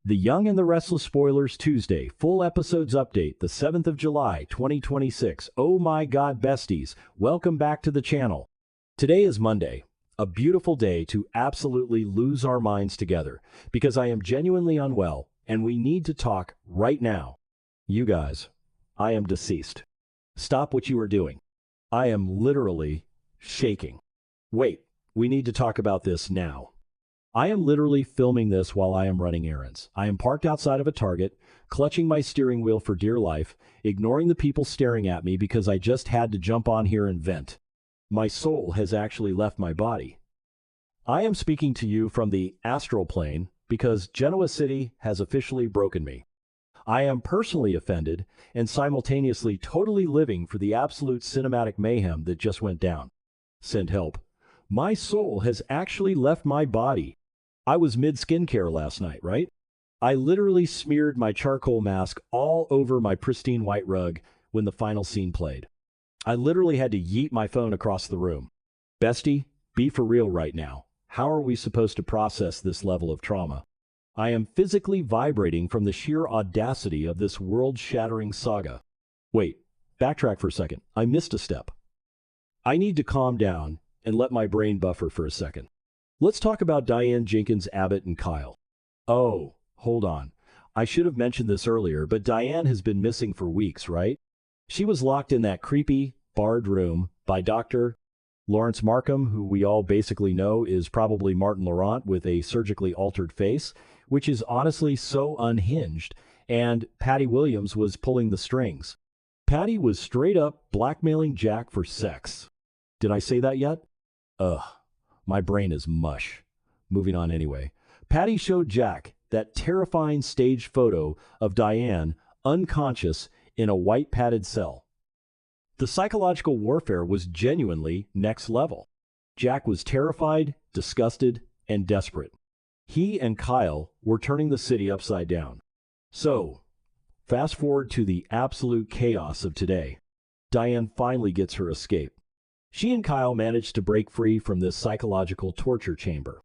The Young and the Restless Spoilers Tuesday, full episodes update, the 7th of July, 2026. Oh my god, besties, welcome back to the channel. Today is Monday, a beautiful day to absolutely lose our minds together, because I am genuinely unwell, and we need to talk right now. You guys, I am deceased. Stop what you are doing. I am literally shaking. Wait, we need to talk about this now. I am literally filming this while I am running errands. I am parked outside of a Target, clutching my steering wheel for dear life, ignoring the people staring at me because I just had to jump on here and vent. My soul has actually left my body. I am speaking to you from the astral plane because Genoa City has officially broken me. I am personally offended and simultaneously totally living for the absolute cinematic mayhem that just went down. Send help. My soul has actually left my body. I was mid-skincare last night, right? I literally smeared my charcoal mask all over my pristine white rug when the final scene played. I literally had to yeet my phone across the room. Bestie, be for real right now. How are we supposed to process this level of trauma? I am physically vibrating from the sheer audacity of this world-shattering saga. Wait, backtrack for a second. I missed a step. I need to calm down and let my brain buffer for a second. Let's talk about Diane Jenkins, Abbott, and Kyle. Oh, hold on. I should have mentioned this earlier, but Diane has been missing for weeks, right? She was locked in that creepy, barred room by Dr. Lawrence Markham, who we all basically know is probably Martin Laurent with a surgically altered face, which is honestly so unhinged, and Patty Williams was pulling the strings. Patty was straight up blackmailing Jack for sex. Did I say that yet? Ugh. My brain is mush. Moving on anyway. Patty showed Jack that terrifying staged photo of Diane unconscious in a white padded cell. The psychological warfare was genuinely next level. Jack was terrified, disgusted, and desperate. He and Kyle were turning the city upside down. So, fast forward to the absolute chaos of today. Diane finally gets her escape. She and Kyle managed to break free from this psychological torture chamber.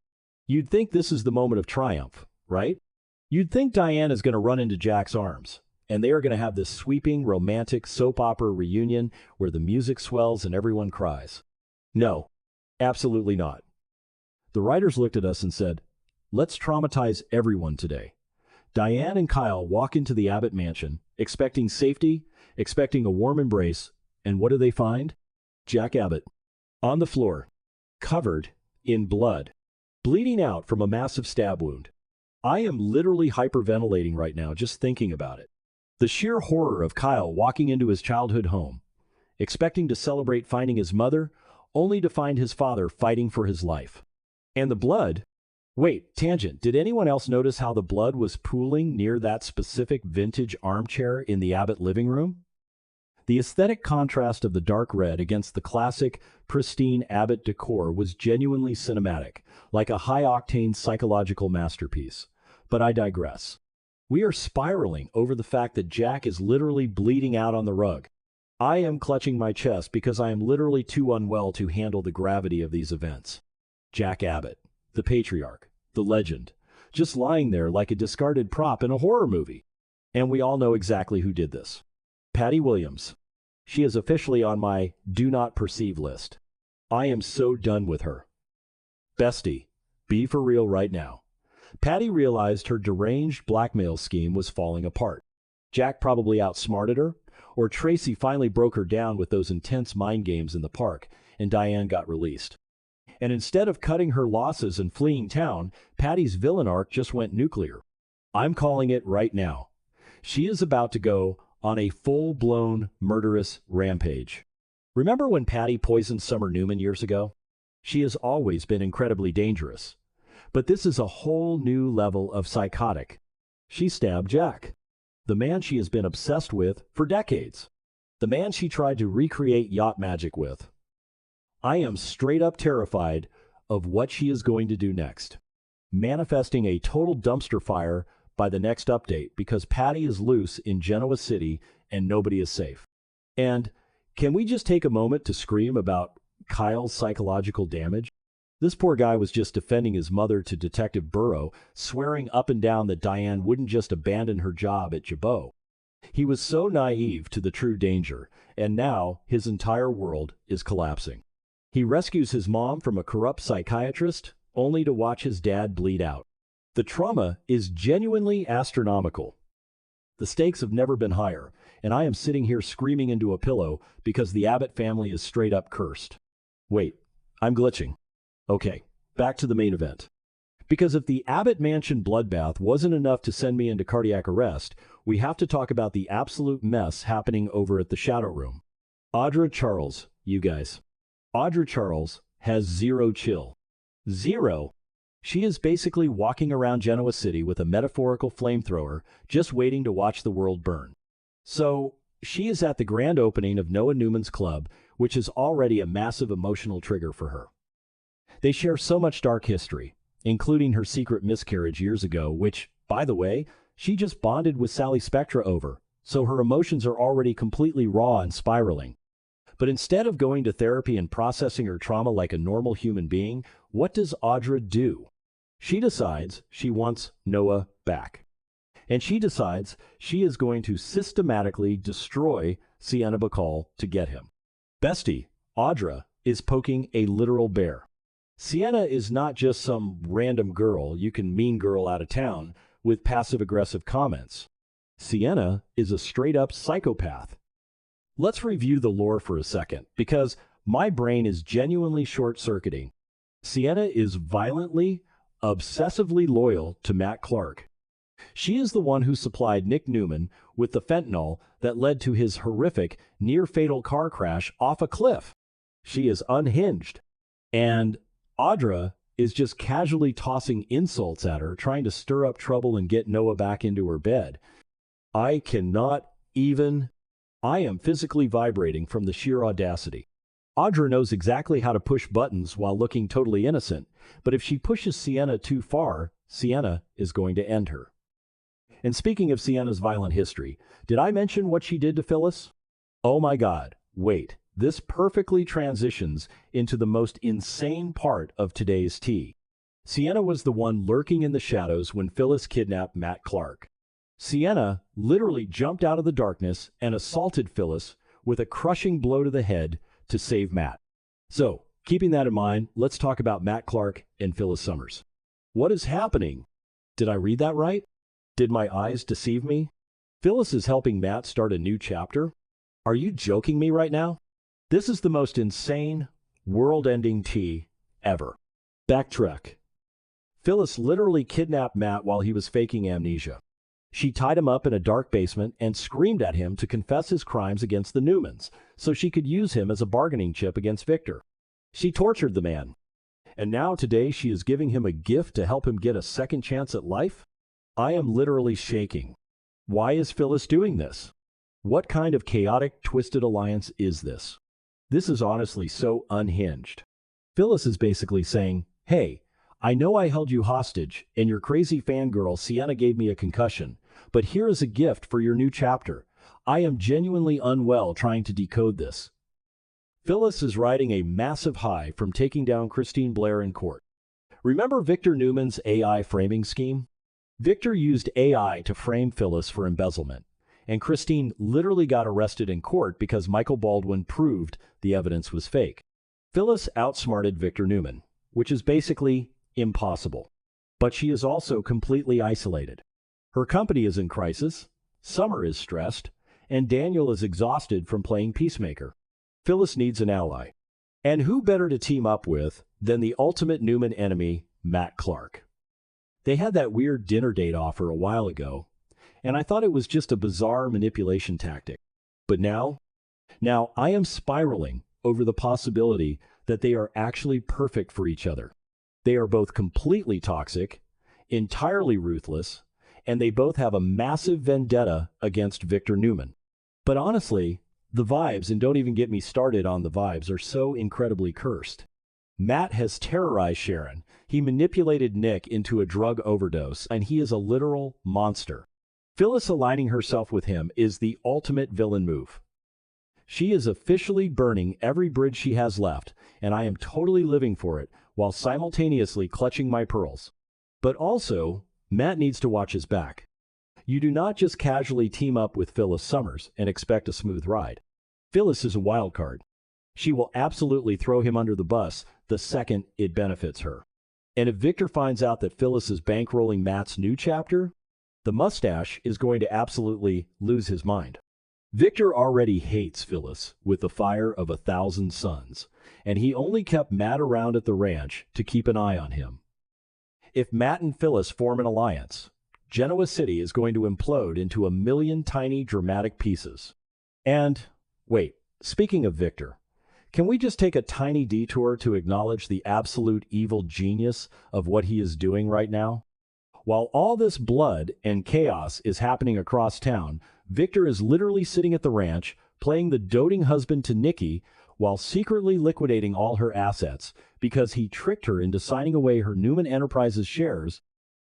You'd think this is the moment of triumph, right? You'd think Diane is going to run into Jack's arms, and they are going to have this sweeping, romantic soap opera reunion where the music swells and everyone cries. No, absolutely not. The writers looked at us and said, let's traumatize everyone today. Diane and Kyle walk into the Abbott mansion, expecting safety, expecting a warm embrace, and what do they find? Jack Abbott, on the floor, covered in blood, bleeding out from a massive stab wound. I am literally hyperventilating right now just thinking about it. The sheer horror of Kyle walking into his childhood home, expecting to celebrate finding his mother, only to find his father fighting for his life. And the blood. Wait, tangent, did anyone else notice how the blood was pooling near that specific vintage armchair in the Abbott living room? The aesthetic contrast of the dark red against the classic, pristine Abbott decor was genuinely cinematic, like a high-octane psychological masterpiece. But I digress. We are spiraling over the fact that Jack is literally bleeding out on the rug. I am clutching my chest because I am literally too unwell to handle the gravity of these events. Jack Abbott, the patriarch, the legend, just lying there like a discarded prop in a horror movie. And we all know exactly who did this. Patty Williams. She is officially on my do not perceive list. I am so done with her. Bestie, be for real right now. Patty realized her deranged blackmail scheme was falling apart. Jack probably outsmarted her, or Tracy finally broke her down with those intense mind games in the park, and Diane got released. And instead of cutting her losses and fleeing town, Patty's villain arc just went nuclear. I'm calling it right now. She is about to go on a full-blown murderous rampage. Remember when Patty poisoned Summer Newman years ago? She has always been incredibly dangerous. But this is a whole new level of psychotic. She stabbed Jack, the man she has been obsessed with for decades, the man she tried to recreate yacht magic with. I am straight up terrified of what she is going to do next, manifesting a total dumpster fire by the next update because Patty is loose in Genoa City and nobody is safe. And can we just take a moment to scream about Kyle's psychological damage? This poor guy was just defending his mother to Detective Burrow, swearing up and down that Diane wouldn't just abandon her job at Jabot. He was so naive to the true danger, and now his entire world is collapsing. He rescues his mom from a corrupt psychiatrist, only to watch his dad bleed out. The trauma is genuinely astronomical. The stakes have never been higher, and I am sitting here screaming into a pillow because the Abbott family is straight up cursed. Wait, I'm glitching. Okay, back to the main event. Because if the Abbott Mansion bloodbath wasn't enough to send me into cardiac arrest, we have to talk about the absolute mess happening over at the Shadow Room. Audra Charles, you guys. Audra Charles has zero chill. Zero. She is basically walking around Genoa City with a metaphorical flamethrower, just waiting to watch the world burn. So, she is at the grand opening of Noah Newman's club, which is already a massive emotional trigger for her. They share so much dark history, including her secret miscarriage years ago, which, by the way, she just bonded with Sally Spectra over, so her emotions are already completely raw and spiraling. But instead of going to therapy and processing her trauma like a normal human being, what does Audra do? She decides she wants Noah back. And she decides she is going to systematically destroy Sienna Bacall to get him. Bestie, Audra is poking a literal bear. Sienna is not just some random girl you can mean girl out of town with passive-aggressive comments. Sienna is a straight-up psychopath. Let's review the lore for a second, because my brain is genuinely short-circuiting. Sienna is violently, obsessively loyal to Matt Clark. She is the one who supplied Nick Newman with the fentanyl that led to his horrific, near-fatal car crash off a cliff. She is unhinged. And Audra is just casually tossing insults at her, trying to stir up trouble and get Noah back into her bed. I cannot even... I am physically vibrating from the sheer audacity. Audra knows exactly how to push buttons while looking totally innocent, but if she pushes Sienna too far, Sienna is going to end her. And speaking of Sienna's violent history, did I mention what she did to Phyllis? Oh my God, wait, this perfectly transitions into the most insane part of today's tea. Sienna was the one lurking in the shadows when Phyllis kidnapped Matt Clark. Sienna literally jumped out of the darkness and assaulted Phyllis with a crushing blow to the head to save Matt. So, keeping that in mind, let's talk about Matt Clark and Phyllis Summers. What is happening? Did I read that right? Did my eyes deceive me? Phyllis is helping Matt start a new chapter? Are you joking me right now? This is the most insane, world-ending tea ever. Backtrack. Phyllis literally kidnapped Matt while he was faking amnesia. She tied him up in a dark basement and screamed at him to confess his crimes against the Newmans, so she could use him as a bargaining chip against Victor. She tortured the man. And now today she is giving him a gift to help him get a second chance at life? I am literally shaking. Why is Phyllis doing this? What kind of chaotic, twisted alliance is this? This is honestly so unhinged. Phyllis is basically saying, hey, I know I held you hostage, and your crazy fangirl Sienna gave me a concussion, but here is a gift for your new chapter. I am genuinely unwell trying to decode this. Phyllis is riding a massive high from taking down Christine Blair in court. Remember Victor Newman's AI framing scheme? Victor used AI to frame Phyllis for embezzlement, and Christine literally got arrested in court because Michael Baldwin proved the evidence was fake. Phyllis outsmarted Victor Newman, which is basically impossible. But she is also completely isolated. Her company is in crisis, Summer is stressed, and Daniel is exhausted from playing peacemaker. Phyllis needs an ally. And who better to team up with than the ultimate Newman enemy, Matt Clark? They had that weird dinner date offer a while ago, and I thought it was just a bizarre manipulation tactic. But now I am spiraling over the possibility that they are actually perfect for each other. They are both completely toxic, entirely ruthless, and they both have a massive vendetta against Victor Newman. But honestly, the vibes, and don't even get me started on the vibes, are so incredibly cursed. Matt has terrorized Sharon. He manipulated Nick into a drug overdose, and he is a literal monster. Phyllis aligning herself with him is the ultimate villain move. She is officially burning every bridge she has left, and I am totally living for it while simultaneously clutching my pearls. But also, Matt needs to watch his back. You do not just casually team up with Phyllis Summers and expect a smooth ride. Phyllis is a wild card. She will absolutely throw him under the bus the second it benefits her. And if Victor finds out that Phyllis is bankrolling Matt's new chapter, the mustache is going to absolutely lose his mind. Victor already hates Phyllis with the fire of 1,000 suns, and he only kept Matt around at the ranch to keep an eye on him. If Matt and Phyllis form an alliance, Genoa City is going to implode into a million tiny dramatic pieces. And, wait, speaking of Victor, can we just take a tiny detour to acknowledge the absolute evil genius of what he is doing right now? While all this blood and chaos is happening across town, Victor is literally sitting at the ranch, playing the doting husband to Nikki, while secretly liquidating all her assets because he tricked her into signing away her Newman Enterprises shares.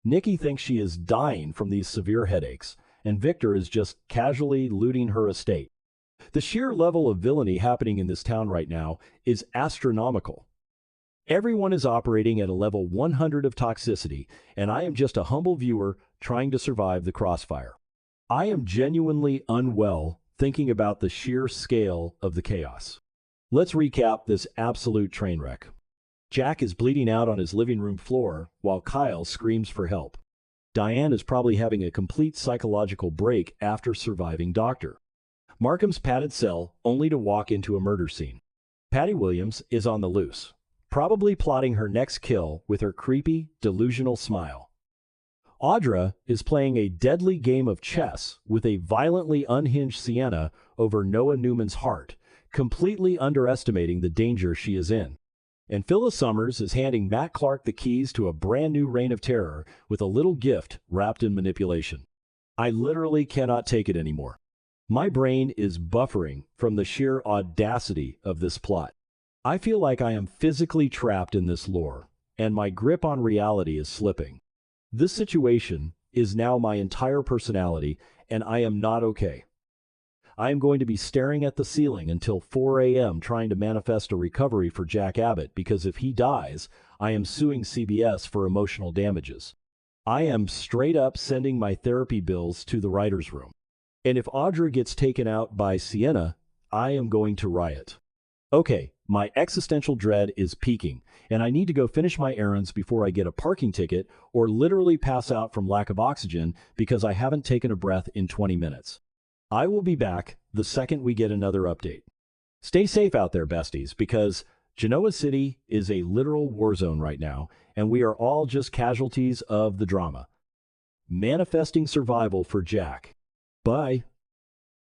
Nikki thinks she is dying from these severe headaches, and Victor is just casually looting her estate. The sheer level of villainy happening in this town right now is astronomical. Everyone is operating at a level 100 of toxicity, and I am just a humble viewer trying to survive the crossfire. I am genuinely unwell thinking about the sheer scale of the chaos. Let's recap this absolute train wreck. Jack is bleeding out on his living room floor while Kyle screams for help. Diane is probably having a complete psychological break after surviving Doctor. Markham's padded cell only to walk into a murder scene. Patty Williams is on the loose, probably plotting her next kill with her creepy, delusional smile. Audra is playing a deadly game of chess with a violently unhinged Sienna over Noah Newman's heart, completely underestimating the danger she is in. And Phyllis Summers is handing Matt Clark the keys to a brand new reign of terror with a little gift wrapped in manipulation. I literally cannot take it anymore. My brain is buffering from the sheer audacity of this plot. I feel like I am physically trapped in this lore, and my grip on reality is slipping. This situation is now my entire personality, and I am not okay. I am going to be staring at the ceiling until 4 a.m. trying to manifest a recovery for Jack Abbott, because if he dies, I am suing CBS for emotional damages. I am straight up sending my therapy bills to the writer's room. And if Audra gets taken out by Sienna, I am going to riot. Okay, my existential dread is peaking, and I need to go finish my errands before I get a parking ticket or literally pass out from lack of oxygen because I haven't taken a breath in 20 minutes. I will be back the second we get another update. Stay safe out there, besties, because Genoa City is a literal war zone right now, and we are all just casualties of the drama. Manifesting survival for Jack. Bye.